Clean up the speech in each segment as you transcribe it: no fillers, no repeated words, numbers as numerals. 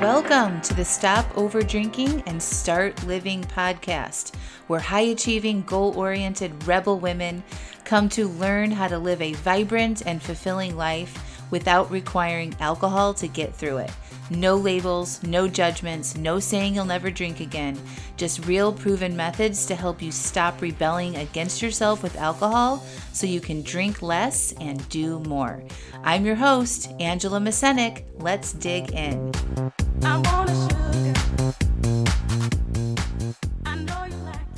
Welcome to the Stop Over Drinking and Start Living podcast, where high-achieving, goal-oriented rebel women come to learn how to live a vibrant and fulfilling life without requiring alcohol to get through it. No labels, no judgments, no saying you'll never drink again. Just real proven methods to help you stop rebelling against yourself with alcohol so you can drink less and do more. I'm your host, Angela Mascenik. Let's dig in.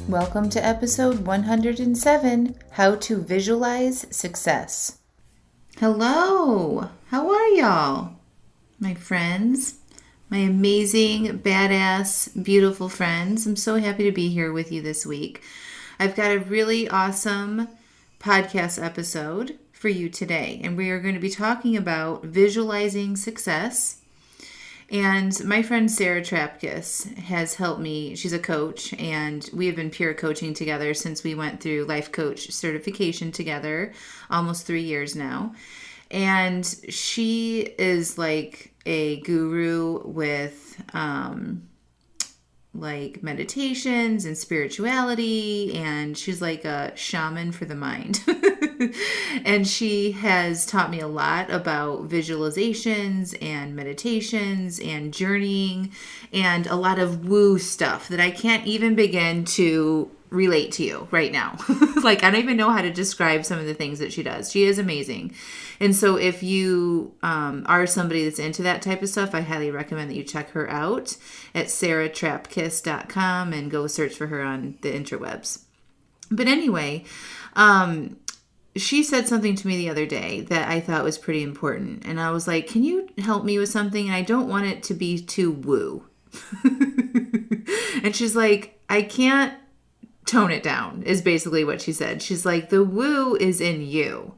Welcome to episode 107, How to Visualize Success. Hello, how are y'all? My friends, my amazing, badass, beautiful friends. I'm so happy to be here with you this week. I've got a really awesome podcast episode for you today, and we are going to be talking about visualizing success. And my friend Sarah Trapkis has helped me. She's a coach, and we have been peer coaching together since we went through life coach certification together, almost 3 years now. And she is like a guru with like meditations and spirituality, and she's like a shaman for the mind. And she has taught me a lot about visualizations and meditations and journeying and a lot of woo stuff that I can't even begin to relate to you right now. Like, I don't even know how to describe some of the things that she does. She is amazing. And so if you are somebody that's into that type of stuff, I highly recommend that you check her out at sarahtrapkis.com and go search for her on the interwebs. But anyway, she said something to me the other day that I thought was pretty important. And I was like, can you help me with something? And I don't want it to be too woo. And she's like, I can't tone it down, is basically what she said. She's like, the woo is in you.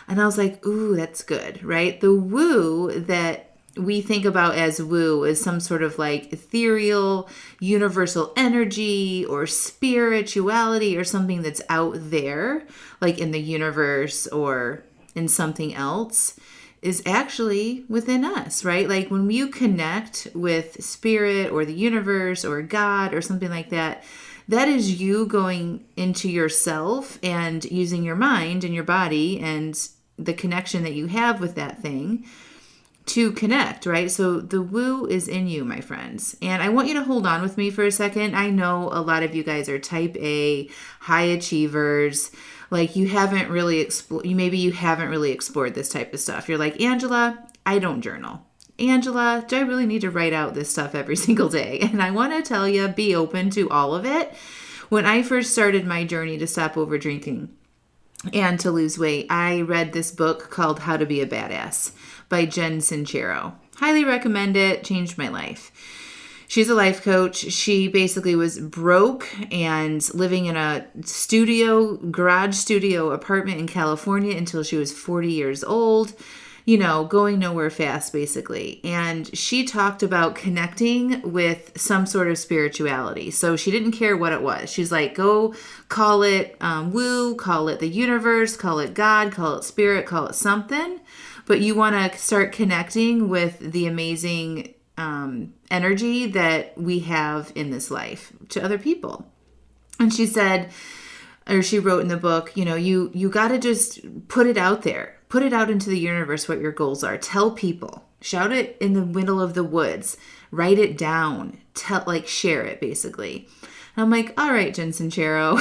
And I was like, ooh, that's good, right? The woo that we think about as woo is some sort of like ethereal, universal energy or spirituality or something that's out there, like in the universe or in something else, is actually within us, right? Like when you connect with spirit or the universe or God or something like that, that is you going into yourself and using your mind and your body and the connection that you have with that thing to connect, right? So the woo is in you, my friends. And I want you to hold on with me for a second. I know a lot of you guys are type A, high achievers. Like you haven't really explored this type of stuff. You're like, Angela, I don't journal. Angela, do I really need to write out this stuff every single day? And I want to tell you, be open to all of it. When I first started my journey to stop over drinking and to lose weight, I read this book called How to Be a Badass by Jen Sincero. Highly recommend it. Changed my life. She's a life coach. She basically was broke and living in a garage studio apartment in California until she was 40 years old. You know, going nowhere fast, basically. And she talked about connecting with some sort of spirituality. So she didn't care what it was. She's like, go call it woo, call it the universe, call it God, call it spirit, call it something. But you want to start connecting with the amazing energy that we have in this life to other people. And she said, or she wrote in the book, you know, you got to just put it out there. Put it out into the universe what your goals are. Tell people. Shout it in the middle of the woods. Write it down. Share it, basically. And I'm like, all right, Jen Sincero.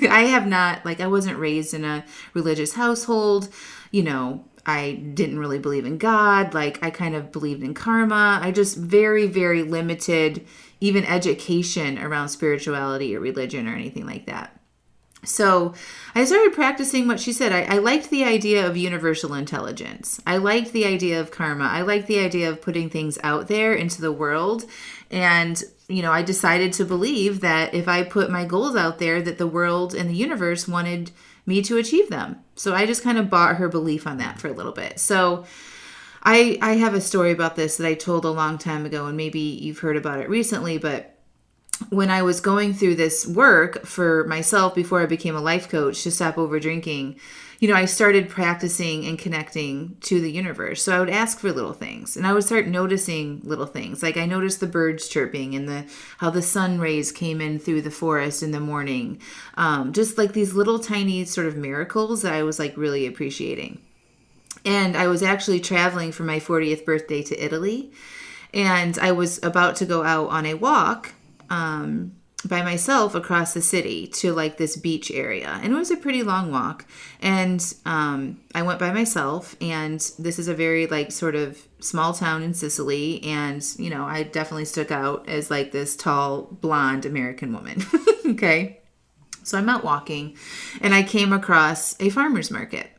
I wasn't raised in a religious household. You know, I didn't really believe in God. Like, I kind of believed in karma. I just very, very limited even education around spirituality or religion or anything like that. So I started practicing what she said. I liked the idea of universal intelligence. I liked the idea of karma. I liked the idea of putting things out there into the world. And, you know, I decided to believe that if I put my goals out there, that the world and the universe wanted me to achieve them. So I just kind of bought her belief on that for a little bit. So I have a story about this that I told a long time ago, and maybe you've heard about it recently, but when I was going through this work for myself before I became a life coach to stop over drinking, I started practicing and connecting to the universe. So I would ask for little things, and I would start noticing little things. Like I noticed the birds chirping and how the sun rays came in through the forest in the morning. Just like these little tiny sort of miracles that I was like really appreciating. And I was actually traveling for my 40th birthday to Italy, and I was about to go out on a walk by myself across the city to like this beach area. And it was a pretty long walk. And I went by myself, and this is a very like sort of small town in Sicily. And, I definitely stuck out as like this tall, blonde American woman. Okay. So I'm out walking, and I came across a farmer's market.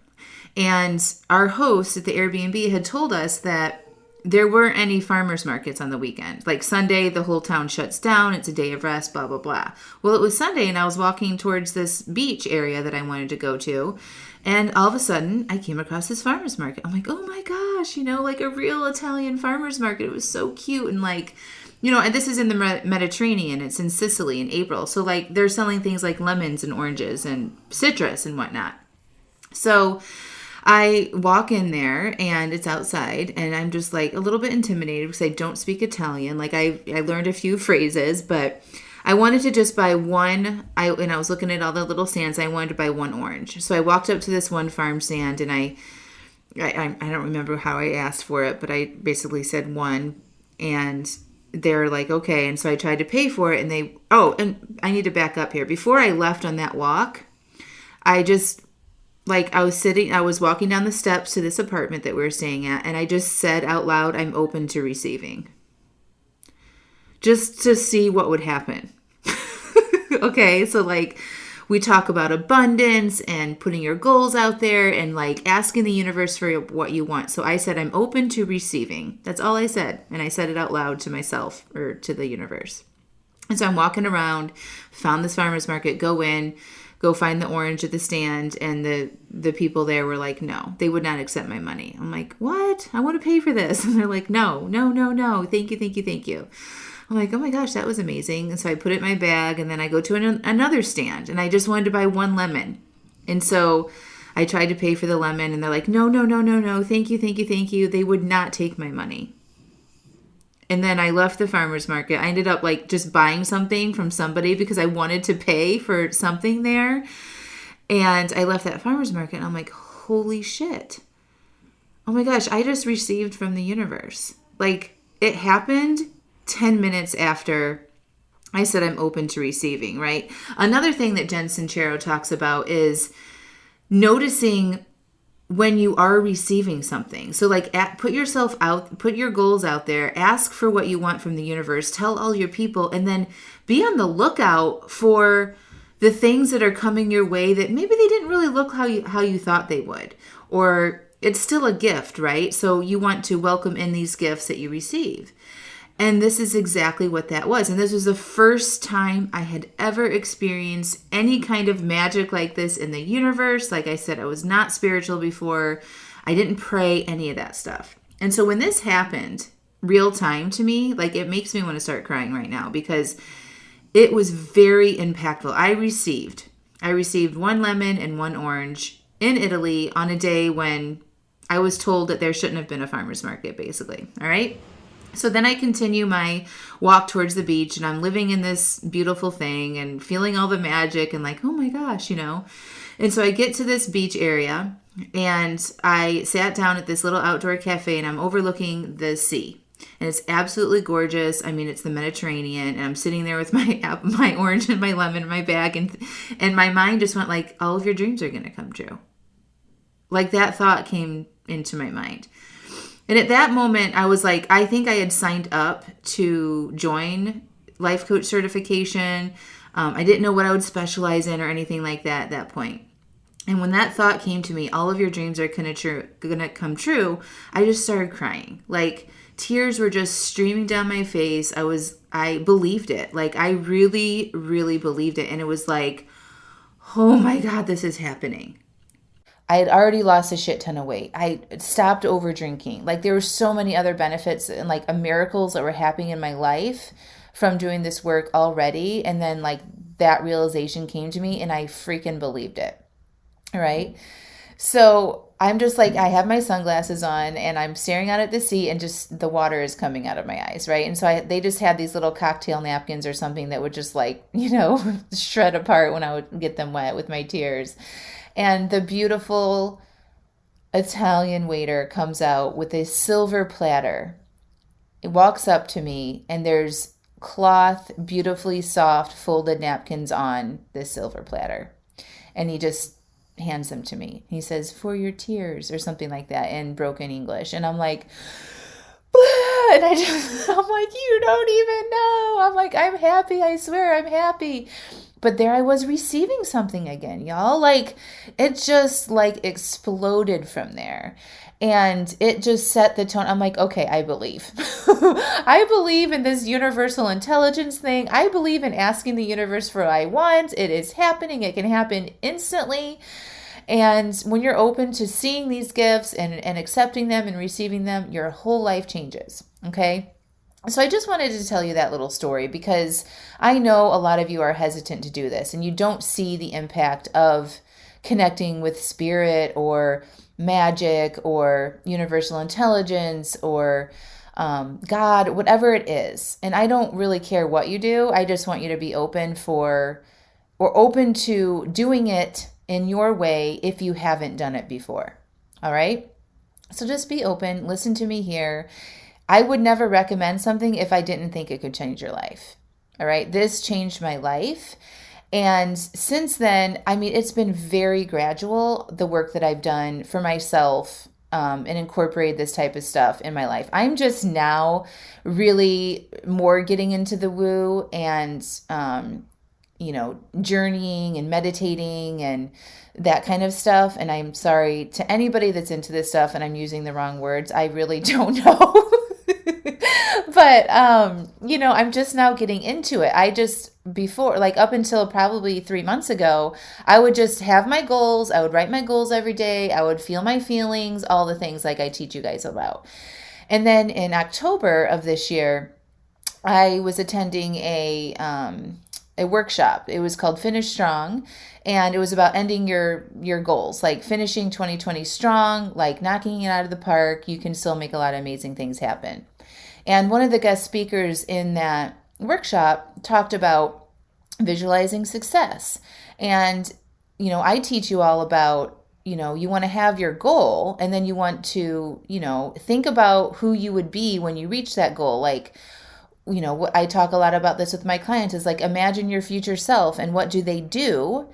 And our host at the Airbnb had told us that there weren't any farmers markets on the weekend. Like Sunday, the whole town shuts down. It's a day of rest, blah, blah, blah. Well, it was Sunday, and I was walking towards this beach area that I wanted to go to. And all of a sudden, I came across this farmers market. I'm like, oh my gosh, like a real Italian farmers market. It was so cute. And like, and this is in the Mediterranean. It's in Sicily in April. So like they're selling things like lemons and oranges and citrus and whatnot. So I walk in there, and it's outside, and I'm just like a little bit intimidated because I don't speak Italian. Like I learned a few phrases, but I wanted to just buy one. I was looking at all the little stands. I wanted to buy one orange. So I walked up to this one farm stand, and I don't remember how I asked for it, but I basically said one, and they're like, okay. And so I tried to pay for it, and and I need to back up here. Before I left on that walk, I was walking down the steps to this apartment that we were staying at, and I just said out loud, I'm open to receiving. Just to see what would happen. Okay, so like we talk about abundance and putting your goals out there and like asking the universe for what you want. So I said, I'm open to receiving. That's all I said. And I said it out loud to myself or to the universe. And so I'm walking around, found this farmer's market, go find the orange at the stand, and the people there were like, no, they would not accept my money. I'm like, what? I want to pay for this. And they're like, no, thank you. I'm like, oh my gosh, that was amazing. And so I put it in my bag, and then I go to another stand, and I just wanted to buy one lemon. And so I tried to pay for the lemon, and they're like, no, thank you. They would not take my money. And then I left the farmer's market. I ended up like just buying something from somebody because I wanted to pay for something there. And I left that farmer's market, and I'm like, holy shit. Oh my gosh, I just received from the universe. Like it happened 10 minutes after I said I'm open to receiving, right? Another thing that Jen Sincero talks about is noticing when you are receiving something. So like put yourself out, put your goals out there, ask for what you want from the universe, tell all your people, and then be on the lookout for the things that are coming your way that maybe they didn't really look how you thought they would, or it's still a gift, right? So you want to welcome in these gifts that you receive. And this is exactly what that was. And this was the first time I had ever experienced any kind of magic like this in the universe. Like I said, I was not spiritual before. I didn't pray, any of that stuff. And so when this happened real time to me, like it makes me want to start crying right now because it was very impactful. I received one lemon and one orange in Italy on a day when I was told that there shouldn't have been a farmer's market, basically. All right. So then I continue my walk towards the beach, and I'm living in this beautiful thing and feeling all the magic and like, oh my gosh, And so I get to this beach area, and I sat down at this little outdoor cafe, and I'm overlooking the sea. And it's absolutely gorgeous. I mean, it's the Mediterranean, and I'm sitting there with my orange and my lemon in my bag, and my mind just went like, all of your dreams are going to come true. Like that thought came into my mind. And at that moment, I was like, I think I had signed up to join life coach certification. I didn't know what I would specialize in or anything like that at that point. And when that thought came to me, all of your dreams are going to come true, I just started crying. Like tears were just streaming down my face. I believed it. Like I really, really believed it. And it was like, oh my God, this is happening. I had already lost a shit ton of weight. I stopped over drinking. Like there were so many other benefits and like miracles that were happening in my life from doing this work already. And then like that realization came to me and I freaking believed it. All right. So I'm just like, I have my sunglasses on and I'm staring out at the sea and just the water is coming out of my eyes, right? And so they just had these little cocktail napkins or something that would just like, shred apart when I would get them wet with my tears. And the beautiful Italian waiter comes out with a silver platter. It walks up to me and there's cloth, beautifully soft, folded napkins on this silver platter. And he just hands them to me. He says, "For your tears," or something like that in broken English. And I'm like, blah! And I'm like, you don't even know. I'm like, I'm happy. I swear I'm happy. But there I was receiving something again, y'all. Like, it just like exploded from there. And it just set the tone. I'm like, okay, I believe. I believe in this universal intelligence thing. I believe in asking the universe for what I want. It is happening. It can happen instantly. And when you're open to seeing these gifts and accepting them and receiving them, your whole life changes. Okay? So I just wanted to tell you that little story because I know a lot of you are hesitant to do this and you don't see the impact of connecting with spirit or magic or universal intelligence or God, whatever it is. And I don't really care what you do. I just want you to be open to doing it in your way if you haven't done it before. All right? So just be open. Listen to me here. I would never recommend something if I didn't think it could change your life. All right? This changed my life. And since then, I mean, it's been very gradual, the work that I've done for myself and incorporated this type of stuff in my life. I'm just now really more getting into the woo and, journeying and meditating and that kind of stuff. And I'm sorry to anybody that's into this stuff and I'm using the wrong words. I really don't know. But, I'm just now getting into it. Before, like up until probably 3 months ago, I would just have my goals. I would write my goals every day. I would feel my feelings, all the things like I teach you guys about. And then in October of this year, I was attending a workshop. It was called Finish Strong. And it was about ending your goals, like finishing 2020 strong, like knocking it out of the park. You can still make a lot of amazing things happen. And one of the guest speakers in that workshop talked about visualizing success. And, I teach you all about, you want to have your goal and then you want to, think about who you would be when you reach that goal. Like, I talk a lot about this with my clients is like, imagine your future self and what do they do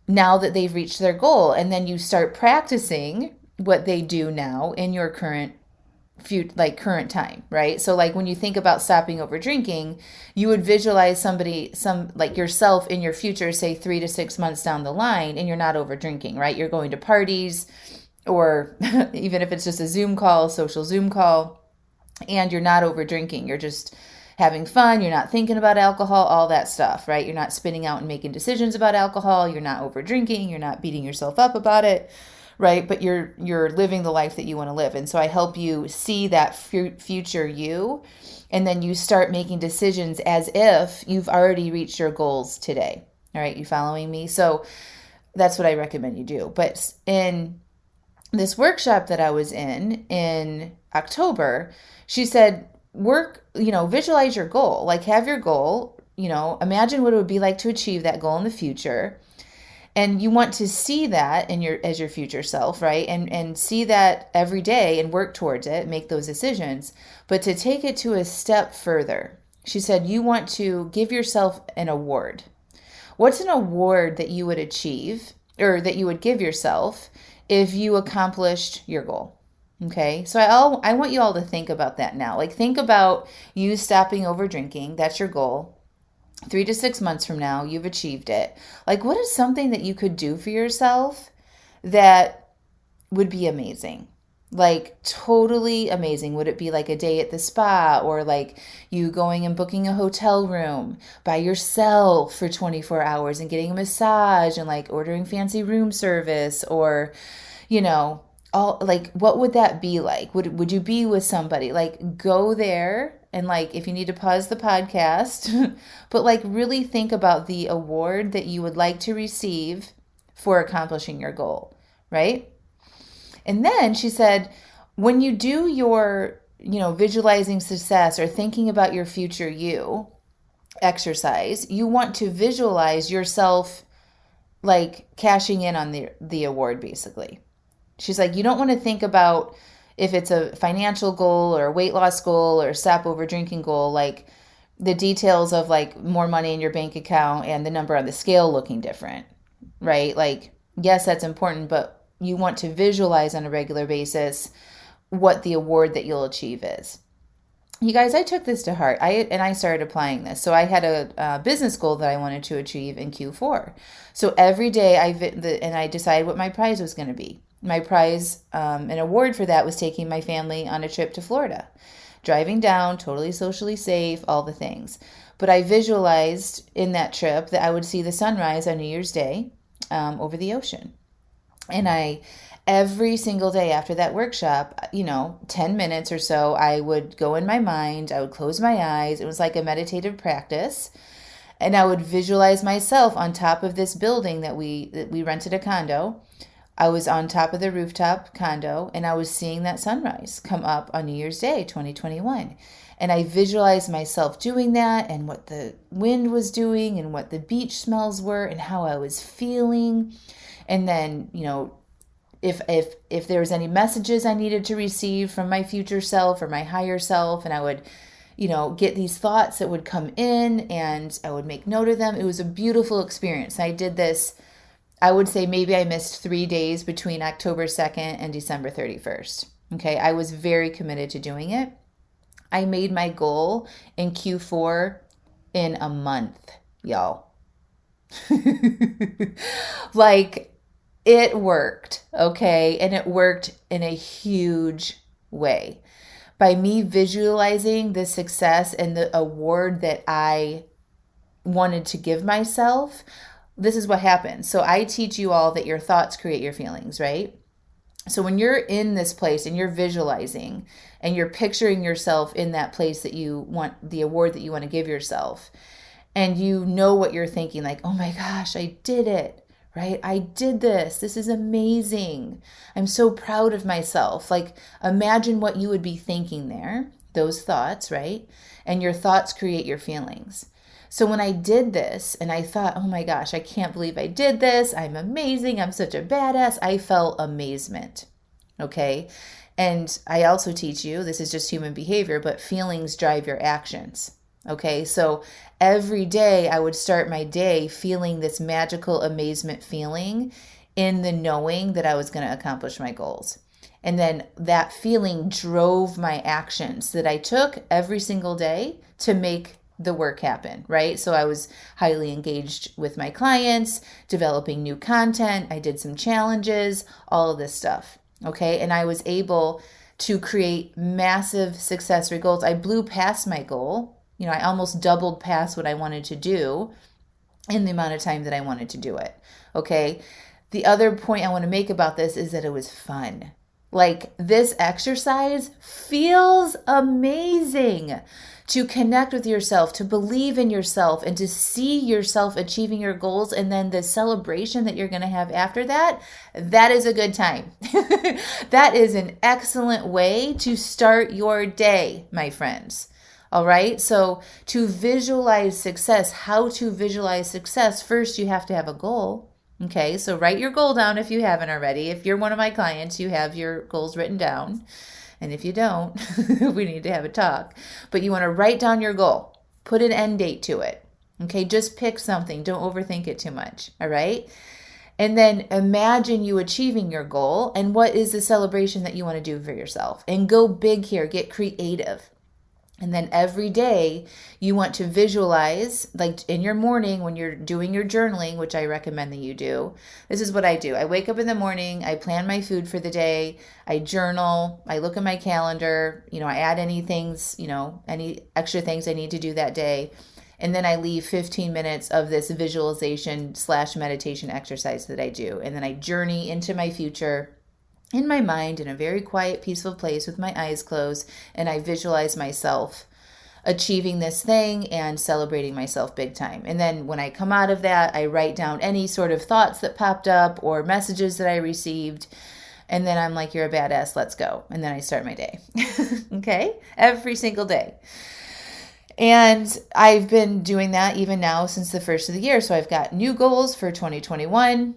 now that they've reached their goal? And then you start practicing what they do now in your current time, right? So like when you think about stopping over drinking, you would visualize yourself in your future, say 3 to 6 months down the line, and you're not over drinking, right? You're going to parties or even if it's just a social Zoom call, and you're not over drinking. You're just having fun. You're not thinking about alcohol, all that stuff, right? You're not spinning out and making decisions about alcohol. You're not over drinking. You're not beating yourself up about it. Right? But you're living the life that you want to live. And so I help you see that future you, and then you start making decisions as if you've already reached your goals today. All right? You following me? So that's what I recommend you do. But in this workshop that I was in October, she said, visualize your goal. Like have your goal, imagine what it would be like to achieve that goal in the future. And you want to see that as your future self, right? And see that every day and work towards it, make those decisions. But to take it to a step further, she said, you want to give yourself an award. What's an award that you would achieve or that you would give yourself if you accomplished your goal? Okay, so I want you all to think about that now. Like think about you stopping over drinking. That's your goal. 3 to 6 months from now, you've achieved it. Like, what is something that you could do for yourself that would be amazing? Like, totally amazing. Would it be like a day at the spa or like you going and booking a hotel room by yourself for 24 hours and getting a massage and like ordering fancy room service or, all like what would that be like? Would you be with somebody? Like go there and like if you need to pause the podcast, but like really think about the award that you would like to receive for accomplishing your goal, right? And then she said, when you do your, visualizing success or thinking about your future you exercise, you want to visualize yourself like cashing in on the award basically. She's like, you don't want to think about if it's a financial goal or a weight loss goal or a stop over drinking goal, like the details of like more money in your bank account and the number on the scale looking different, right? Like, yes, that's important, but you want to visualize on a regular basis what the award that you'll achieve is. You guys, I took this to heart. I started applying this. So I had a business goal that I wanted to achieve in Q4. So every day I decided what my prize was going to be. My prize, an award for that was taking my family on a trip to Florida, driving down, totally socially safe, all the things. But I visualized in that trip that I would see the sunrise on New Year's Day over the ocean. And every single day after that workshop, 10 minutes or so, I would go in my mind, I would close my eyes. It was like a meditative practice. And I would visualize myself on top of this building that we rented a condo. I was on top of the rooftop condo and I was seeing that sunrise come up on New Year's Day, 2021. And I visualized myself doing that and what the wind was doing and what the beach smells were and how I was feeling. And then, if there was any messages I needed to receive from my future self or my higher self, and I would, get these thoughts that would come in and I would make note of them. It was a beautiful experience. I did this, I would say maybe I missed 3 days between October 2nd and December 31st. Okay, I was very committed to doing it. I made my goal in Q4 in a month, y'all. Like, it worked, okay? And it worked in a huge way. By me visualizing the success and the award that I wanted to give myself, this is what happens. So I teach you all that your thoughts create your feelings, right? So when you're in this place and you're visualizing and you're picturing yourself in that place that you want, the award that you want to give yourself, and you know what you're thinking, like, oh my gosh, I did it, right? I did this. This is amazing. I'm so proud of myself. Like, imagine what you would be thinking there, those thoughts, right? And your thoughts create your feelings. So when I did this and I thought, oh my gosh, I can't believe I did this. I'm amazing. I'm such a badass. I felt amazement. Okay. And I also teach you, this is just human behavior, but feelings drive your actions. Okay. So every day I would start my day feeling this magical amazement feeling in the knowing that I was going to accomplish my goals. And then that feeling drove my actions that I took every single day to make the work happen, right? So I was highly engaged with my clients, developing new content. I did some challenges, all of this stuff. Okay. And I was able to create massive success results. I blew past my goal. I almost doubled past what I wanted to do in the amount of time that I wanted to do it. Okay. The other point I want to make about this is that it was fun. Like, this exercise feels amazing. To connect with yourself, to believe in yourself, and to see yourself achieving your goals, and then the celebration that you're going to have after that, that is a good time. That is an excellent way to start your day, my friends. All right. So to visualize success, how to visualize success, first you have to have a goal. Okay. So write your goal down if you haven't already. If you're one of my clients, you have your goals written down. And if you don't, we need to have a talk. But you want to write down your goal. Put an end date to it. Okay, just pick something. Don't overthink it too much. All right? And then imagine you achieving your goal and what is the celebration that you want to do for yourself. And go big here. Get creative. And then every day you want to visualize, like in your morning when you're doing your journaling, which I recommend that you do. This is what I do. I wake up in the morning, I plan my food for the day, I journal, I look at my calendar, I add any things, any extra things I need to do that day. And then I leave 15 minutes of this visualization / meditation exercise that I do. And then I journey into my future. in my mind in a very quiet, peaceful place with my eyes closed, and I visualize myself achieving this thing and celebrating myself big time. And then when I come out of that, I write down any sort of thoughts that popped up or messages that I received. And then I'm like, you're a badass, let's go. And then I start my day. Okay? Every single day. And I've been doing that even now since the first of the year. So I've got new goals for 2021.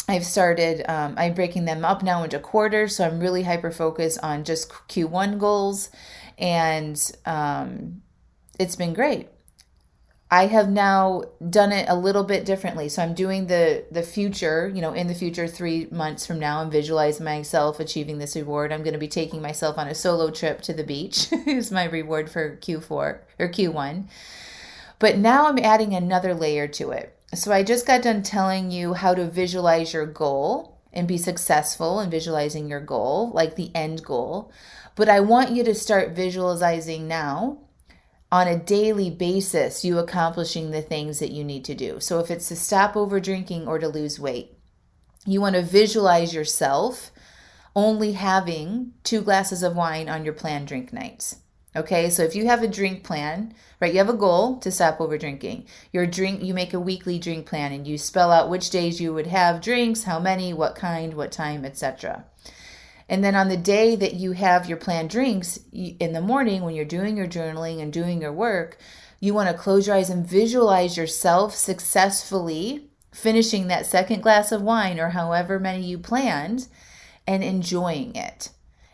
I've started, I'm breaking them up now into quarters. So I'm really hyper-focused on just Q1 goals. And it's been great. I have now done it a little bit differently. So I'm doing the future, in the future, 3 months from now, I'm visualizing myself achieving this reward. I'm going to be taking myself on a solo trip to the beach is my reward for Q4 or Q1. But now I'm adding another layer to it. So I just got done telling you how to visualize your goal and be successful in visualizing your goal, like the end goal. But I want you to start visualizing now on a daily basis, you accomplishing the things that you need to do. So if it's to stop over drinking or to lose weight, you want to visualize yourself only having 2 glasses of wine on your planned drink nights. Okay, so if you have a drink plan, right, you have a goal to stop over drinking. You make a weekly drink plan and you spell out which days you would have drinks, how many, what kind, what time, etc. And then on the day that you have your planned drinks, in the morning when you're doing your journaling and doing your work, you want to close your eyes and visualize yourself successfully finishing that second glass of wine or however many you planned and enjoying it.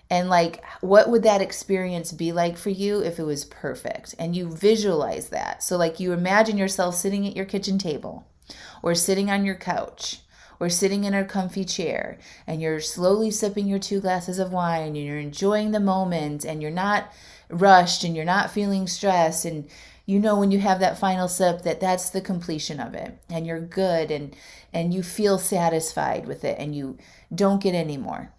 And like, what would that experience be like for you if it was perfect? And you visualize that. So like you imagine yourself sitting at your kitchen table or sitting on your couch or sitting in a comfy chair, and you're slowly sipping your 2 glasses of wine, and you're enjoying the moment, and you're not rushed, and you're not feeling stressed, and when you have that final sip that's the completion of it, and you're good, and you feel satisfied with it, and you don't get any more.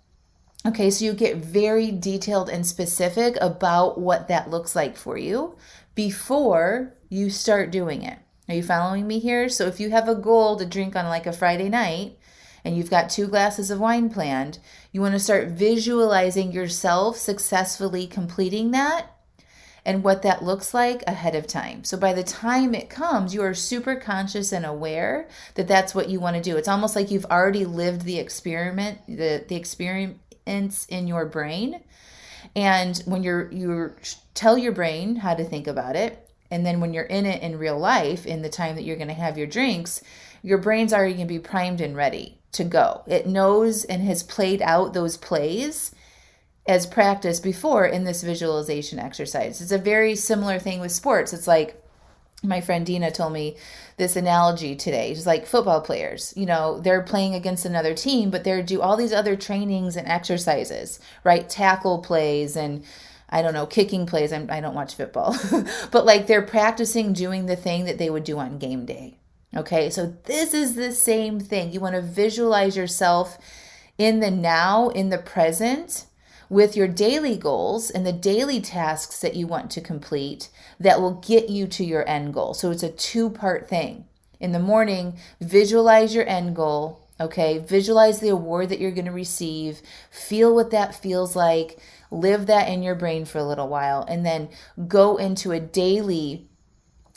Okay, so you get very detailed and specific about what that looks like for you before you start doing it. Are you following me here? So if you have a goal to drink on like a Friday night and you've got 2 glasses of wine planned, you want to start visualizing yourself successfully completing that and what that looks like ahead of time. So by the time it comes, you are super conscious and aware that that's what you want to do. It's almost like you've already lived the experiment, the experience in your brain. And when you tell your brain how to think about it, and then when you're in it in real life, in the time that you're going to have your drinks, your brain's already going to be primed and ready to go. It knows and has played out those plays as practice before in this visualization exercise. It's a very similar thing with sports. It's like my friend Dina told me this analogy today. It's like football players, they're playing against another team, but they do all these other trainings and exercises, right? Tackle plays and kicking plays. I don't watch football, but like they're practicing doing the thing that they would do on game day. Okay, so this is the same thing. You want to visualize yourself in the now, in the present, with your daily goals and the daily tasks that you want to complete that will get you to your end goal. So it's a 2-part thing. In the morning, visualize your end goal. Okay, visualize the award that you're going to receive. Feel what that feels like. Live that in your brain for a little while, and then go into a daily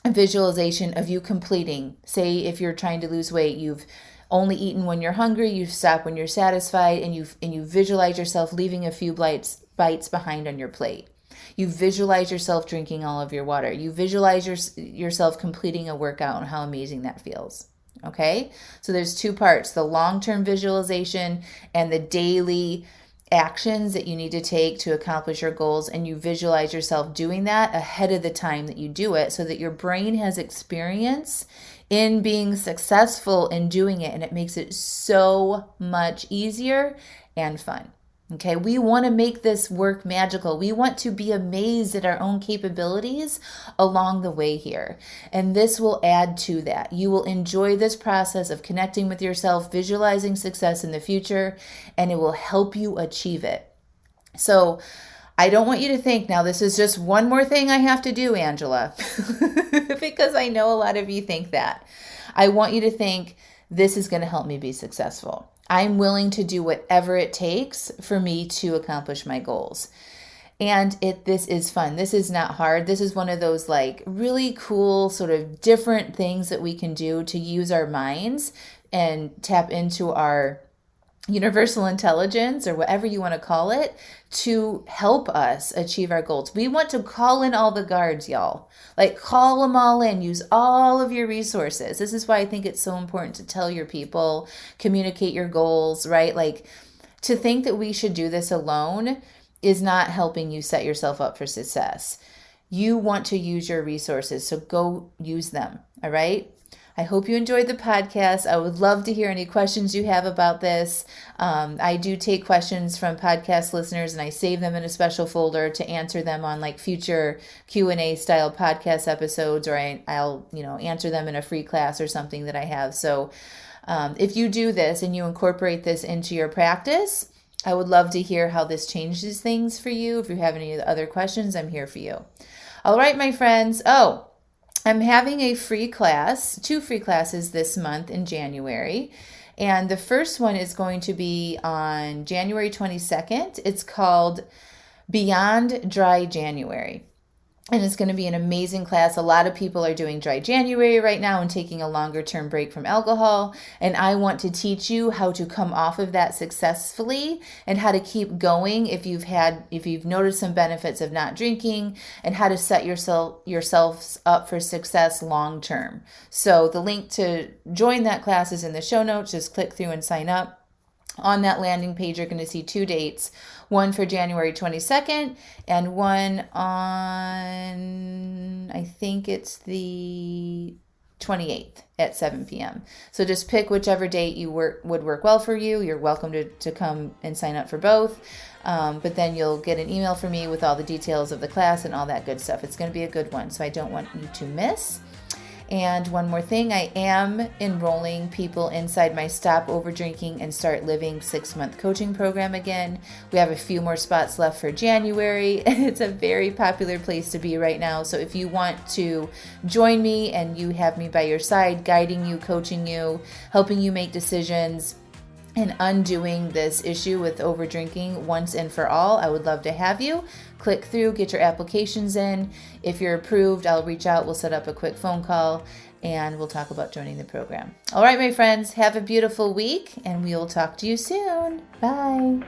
visualization of you completing. Say if you're trying to lose weight, you've only eaten when you're hungry, you stop when you're satisfied, and you visualize yourself leaving a few bites behind on your plate. You visualize yourself drinking all of your water. You visualize yourself completing a workout and how amazing that feels. Okay? So there's 2 parts, the long-term visualization and the daily actions that you need to take to accomplish your goals, and you visualize yourself doing that ahead of the time that you do it so that your brain has experience in being successful in doing it, and it makes it so much easier and fun. Okay, we want to make this work magical. We want to be amazed at our own capabilities along the way here. And this will add to that. You will enjoy this process of connecting with yourself, visualizing success in the future, and it will help you achieve it. So I don't want you to think, now this is just one more thing I have to do, Angela, because I know a lot of you think that. I want you to think, this is going to help me be successful. I'm willing to do whatever it takes for me to accomplish my goals. And this is fun. This is not hard. This is one of those like really cool sort of different things that we can do to use our minds and tap into our universal intelligence, or whatever you want to call it, to help us achieve our goals. We want to call in all the guards, y'all. Like, call them all in. Use all of your resources. This is why I think it's so important to tell your people, communicate your goals, right? Like, to think that we should do this alone is not helping you set yourself up for success. You want to use your resources, so go use them, all right? I hope you enjoyed the podcast. I would love to hear any questions you have about this. I do take questions from podcast listeners, and I save them in a special folder to answer them on like future Q&A style podcast episodes, or I'll answer them in a free class or something that I have. So if you do this and you incorporate this into your practice, I would love to hear how this changes things for you. If you have any other questions, I'm here for you. All right, my friends. I'm having a free class, 2 free classes this month in January. And the first one is going to be on January 22nd. It's called Beyond Dry January. And it's going to be an amazing class. A lot of people are doing dry January right now and taking a longer term break from alcohol. And I want to teach you how to come off of that successfully and how to keep going if you've noticed some benefits of not drinking, and how to set yourselves up for success long term. So the link to join that class is in the show notes. Just click through and sign up. On that landing page, you're going to see 2 dates, one for January 22nd and one on, I think it's the 28th at 7 p.m. So just pick whichever date would work well for you. You're welcome to come and sign up for both. But then you'll get an email from me with all the details of the class and all that good stuff. It's going to be a good one, so I don't want you to miss. And one more thing, I am enrolling people inside my Stop Overdrinking and Start Living 6-month coaching program again. We have a few more spots left for January. It's a very popular place to be right now. So if you want to join me and you have me by your side, guiding you, coaching you, helping you make decisions, and undoing this issue with overdrinking once and for all, I would love to have you. Click through, get your applications in. If you're approved, I'll reach out. We'll set up a quick phone call and we'll talk about joining the program. All right, my friends, have a beautiful week and we will talk to you soon. Bye.